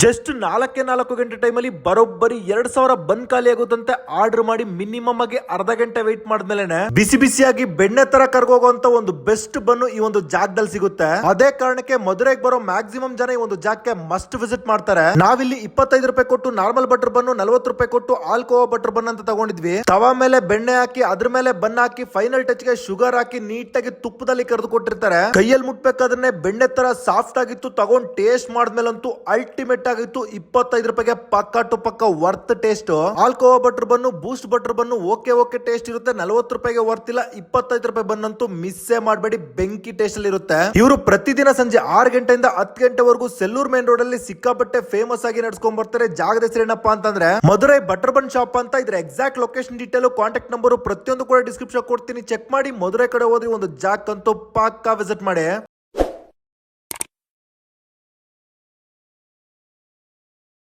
Just 4 ಗಂಟೆ ಟೈಮಲ್ಲಿ ಬರೋಬ್ಬರಿ 2,000 ಬನ್ ಖಾಲಿ ಆಗುತ್ತಂತೆ. ಆರ್ಡರ್ ಮಾಡಿ ಮಿನಿಮಮ್ ಆಗಿ ಅರ್ಧ ಗಂಟೆ ವೇಟ್ ಮಾಡಿದ್ಮೇಲೆ ಬಿಸಿ ಬಿಸಿಯಾಗಿ ಬೆಣ್ಣೆ ತರ ಕರ್ಗೋಗುವಂತ ಒಂದು ಬೆಸ್ಟ್ ಬನ್ನು ಈ ಒಂದು ಜಾಗದಲ್ಲಿ ಸಿಗುತ್ತೆ. ಅದೇ ಕಾರಣಕ್ಕೆ ಮಧುರೈಗೆ ಬರೋ ಮ್ಯಾಕ್ಸಿಮಮ್ ಜನ ಈ ಒಂದು ಜಾಗಕ್ಕೆ ಮಸ್ಟ್ ವಿಸಿಟ್ ಮಾಡ್ತಾರೆ. ನಾವಿಲ್ಲಿ 25 ರೂಪಾಯಿ ಕೊಟ್ಟು ನಾರ್ಮಲ್ ಬಟರ್ ಬನ್ನು, 40 ರೂಪಾಯಿ ಕೊಟ್ಟು ಆಲ್ಕೋವಾ ಬಟರ್ ಬನ್ ಅಂತ ತಗೊಂಡಿದ್ವಿ. ತವಾ ಮೇಲೆ ಬೆಣ್ಣೆ ಹಾಕಿ ಅದ್ರ ಮೇಲೆ ಬನ್ ಹಾಕಿ ಫೈನಲ್ ಟಚ್ ಗೆ ಶುಗರ್ ಹಾಕಿ ನೀಟಾಗಿ ತುಪ್ಪದಲ್ಲಿ ಕರೆದು ಕೊಟ್ಟಿರ್ತಾರೆ. ಕೈಯಲ್ಲಿ ಮುಟ್ಬೇಕಾದ್ರೆ ಬೆಣ್ಣೆ ತರ ಸಾಫ್ಟ್ ಆಗಿತ್ತು. ತಗೊಂಡ್ ಟೇಸ್ಟ್ ಮಾಡಿದ್ಮೇಲಂತೂ ಅಲ್ಟಿಮೇಟ್ ಆಗಿತ್ತು. 25 ರೂಪಾಯಿಗೆ ಪಕ್ಕ ಟು ಪಕ್ಕ ವರ್ತ್ ಟೇಸ್ಟ್. ಆಲ್ಕೋವಾ ಬಟರ್ ಬನ್ನು, ಬೂಸ್ಟ್ ಬಟರ್ ಬನ್ನು ಓಕೆ ಟೇಸ್ಟ್ ಇರುತ್ತೆ. 40 ರೂಪಾಯಿಗೆ ವರ್ತ್ ಇಲ್ಲ. 25 ರೂಪಾಯಿ ಬನ್ನಂತೂ ಮಿಸ್ಸೇ ಮಾಡಬೇಡಿ, ಬೆಂಕಿ ಟೇಸ್ಟ್ ಅಲ್ಲಿ ಇರುತ್ತೆ. ಇವರು ಪ್ರತಿದಿನ ಸಂಜೆ 6 ಗಂಟೆಯಿಂದ 10 ಗಂಟೆವರೆಗೂ ಸೆಲ್ಲೂರ್ ಮೇನ್ ರೋಡ್ ಅಲ್ಲಿ ಸಿಕ್ಕಾಪಟ್ಟೆ ಫೇಮಸ್ ಆಗಿ ನಡ್ಸ್ಕೊಂಡ್ ಬರ್ತಾರೆ. ಜಾಗದ ಹೆಸರು ಏನಪ್ಪಾ ಅಂತಂದ್ರೆ ಮಧುರೈ ಬಟರ್ ಬನ್ ಶಾಪ್ ಅಂತ. ಇದ್ರ exact location detail, contact number ಪ್ರತಿಯೊಂದು ಕೂಡ ಡಿಸ್ಕ್ರಿಪ್ಷನ್ ಕೊಡ್ತೀನಿ. ಚೆಕ್ ಮಾಡಿ. ಮಧುರೈ ಕಡೆ ಹೋದ್ರೆ ಒಂದು ಜಾಕ್ ಅಂತೂ ಪಕ್ಕಾ ವಿಸಿಟ್ ಮಾಡಿ.